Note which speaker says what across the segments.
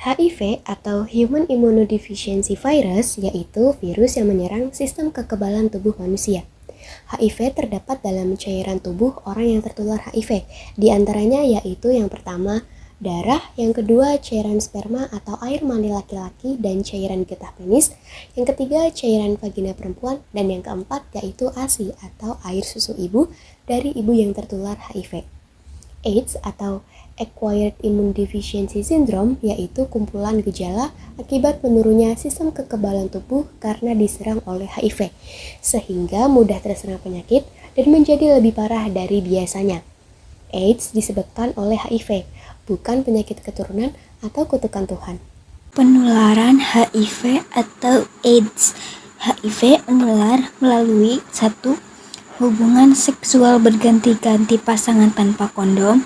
Speaker 1: HIV atau Human Immunodeficiency Virus yaitu virus yang menyerang sistem kekebalan tubuh manusia. HIV terdapat dalam cairan tubuh orang yang tertular HIV, di antaranya yaitu yang pertama, darah, yang kedua cairan sperma atau air mani laki-laki dan cairan getah penis, yang ketiga cairan vagina perempuan, dan yang keempat yaitu ASI atau air susu ibu dari ibu yang tertular HIV. AIDS atau Acquired Immune Deficiency Syndrome yaitu kumpulan gejala akibat menurunnya sistem kekebalan tubuh karena diserang oleh HIV, sehingga mudah terserang penyakit dan menjadi lebih parah dari biasanya. AIDS disebabkan oleh HIV, bukan penyakit keturunan atau kutukan Tuhan.
Speaker 2: Penularan HIV atau AIDS. HIV menular melalui 1. Hubungan seksual berganti-ganti pasangan tanpa kondom.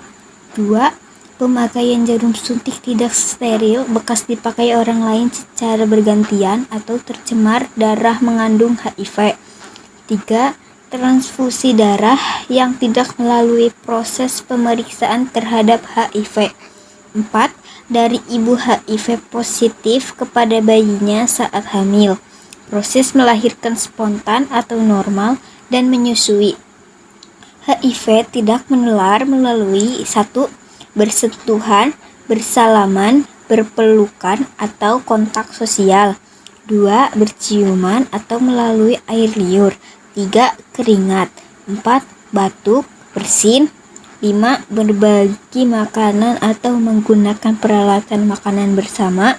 Speaker 2: 2. Pemakaian jarum suntik tidak steril bekas dipakai orang lain secara bergantian atau tercemar darah mengandung HIV. 3. Transfusi darah yang tidak melalui proses pemeriksaan terhadap HIV. 4. Dari ibu HIV positif kepada bayinya saat hamil. Proses melahirkan spontan atau normal dan menyusui. HIV tidak menular melalui 1. Bersentuhan, bersalaman, berpelukan, atau kontak sosial. 2. Berciuman atau melalui air liur. 3. Keringat. 4. Batuk, bersin. 5. Berbagi makanan atau menggunakan peralatan makanan bersama.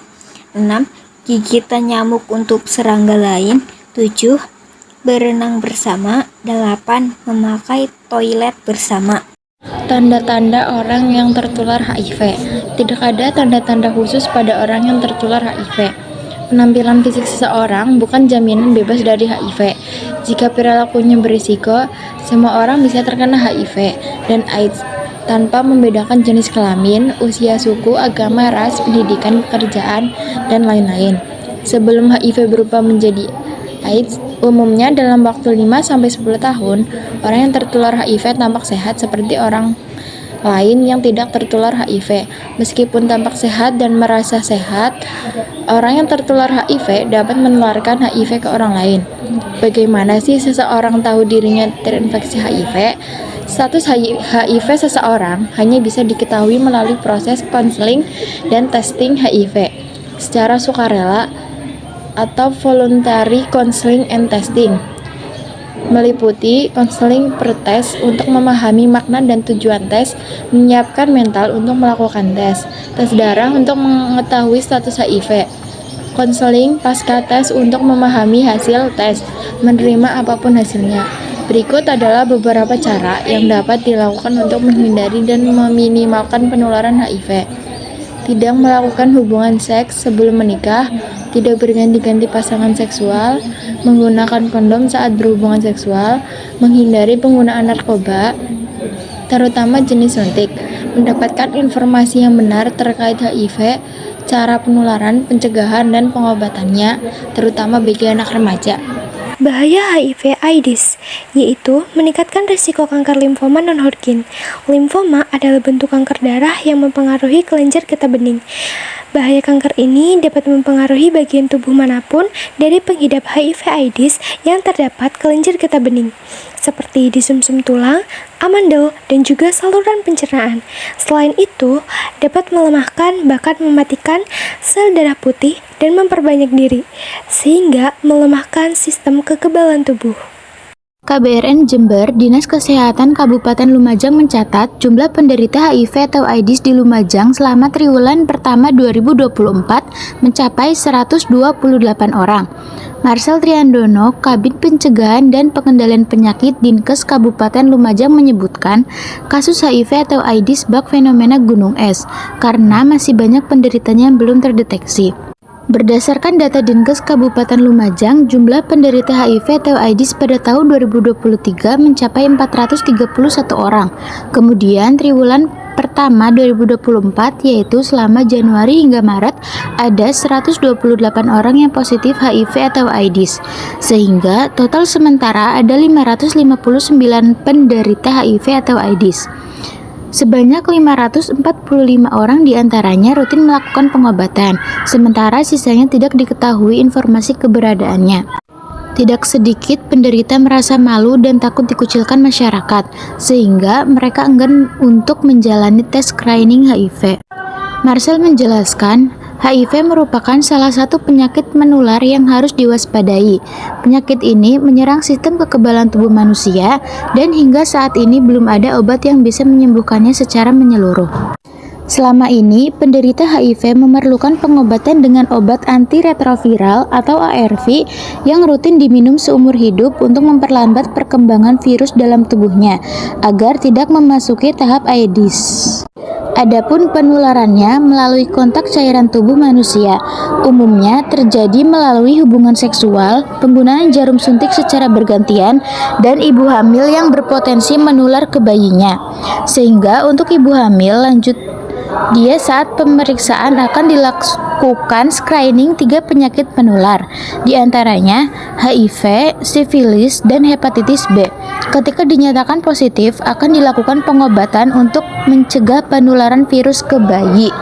Speaker 2: 6. Gigitan nyamuk untuk serangga lain. 7. Berenang bersama. 8. Memakai toilet bersama.
Speaker 3: Tanda-tanda orang yang tertular HIV. Tidak ada tanda-tanda khusus pada orang yang tertular HIV. Penampilan fisik seseorang bukan jaminan bebas dari HIV. Jika perilakunya berisiko, semua orang bisa terkena HIV dan AIDS tanpa membedakan jenis kelamin, usia, suku, agama, ras, pendidikan, pekerjaan, dan lain-lain. Sebelum HIV berubah menjadi AIDS, umumnya dalam waktu 5-10 tahun, orang yang tertular HIV tampak sehat seperti orang lain yang tidak tertular HIV. Meskipun tampak sehat dan merasa sehat, orang yang tertular HIV dapat menularkan HIV ke orang lain. Bagaimana sih seseorang tahu dirinya terinfeksi HIV? Status HIV seseorang hanya bisa diketahui melalui proses konseling dan testing HIV secara sukarela atau voluntary counseling and testing, meliputi konseling pretest untuk memahami makna dan tujuan tes, menyiapkan mental untuk melakukan tes darah untuk mengetahui status HIV, konseling pasca tes untuk memahami hasil tes, menerima apapun hasilnya. Berikut adalah beberapa cara yang dapat dilakukan untuk menghindari dan meminimalkan penularan HIV. Tidak melakukan hubungan seks sebelum menikah, tidak berganti-ganti pasangan seksual, menggunakan kondom saat berhubungan seksual, menghindari penggunaan narkoba, terutama jenis suntik, mendapatkan informasi yang benar terkait HIV, cara penularan, pencegahan, dan pengobatannya, terutama bagi anak remaja.
Speaker 4: Bahaya HIV/AIDS yaitu meningkatkan risiko kanker limfoma non-Hodgkin. Limfoma adalah bentuk kanker darah yang mempengaruhi kelenjar getah bening. Bahaya kanker ini dapat mempengaruhi bagian tubuh manapun dari pengidap HIV/AIDS yang terdapat kelenjar getah bening, seperti di sumsum tulang, amandel, dan juga saluran pencernaan. Selain itu, dapat melemahkan bahkan mematikan sel darah putih dan memperbanyak diri, sehingga melemahkan sistem kekebalan tubuh.
Speaker 5: KBRN Jember, Dinas Kesehatan Kabupaten Lumajang mencatat jumlah penderita HIV atau AIDS di Lumajang selama triwulan pertama 2024 mencapai 128 orang. Marcel Triandono, Kabid Pencegahan dan Pengendalian Penyakit Dinkes Kabupaten Lumajang menyebutkan kasus HIV atau AIDS bak fenomena gunung es karena masih banyak penderitanya yang belum terdeteksi. Berdasarkan data Dinkes Kabupaten Lumajang, jumlah penderita HIV atau AIDS pada tahun 2023 mencapai 431 orang. Kemudian triwulan pertama 2024 yaitu selama Januari hingga Maret ada 128 orang yang positif HIV atau AIDS. Sehingga total sementara ada 559 penderita HIV atau AIDS. Sebanyak 545 orang diantaranya rutin melakukan pengobatan, sementara sisanya tidak diketahui informasi keberadaannya. Tidak sedikit penderita merasa malu dan takut dikucilkan masyarakat, sehingga mereka enggan untuk menjalani tes screening HIV. Marcel menjelaskan, HIV merupakan salah satu penyakit menular yang harus diwaspadai. Penyakit ini menyerang sistem kekebalan tubuh manusia dan hingga saat ini belum ada obat yang bisa menyembuhkannya secara menyeluruh. Selama ini, penderita HIV memerlukan pengobatan dengan obat antiretroviral atau ARV yang rutin diminum seumur hidup untuk memperlambat perkembangan virus dalam tubuhnya agar tidak memasuki tahap AIDS. Adapun penularannya melalui kontak cairan tubuh manusia, umumnya terjadi melalui hubungan seksual, penggunaan jarum suntik secara bergantian, dan ibu hamil yang berpotensi menular ke bayinya. Sehingga untuk ibu hamil dia saat pemeriksaan akan dilakukan screening 3 penyakit penular, diantaranya HIV, sifilis, dan hepatitis B. Ketika dinyatakan positif, akan dilakukan pengobatan untuk mencegah penularan virus ke bayi.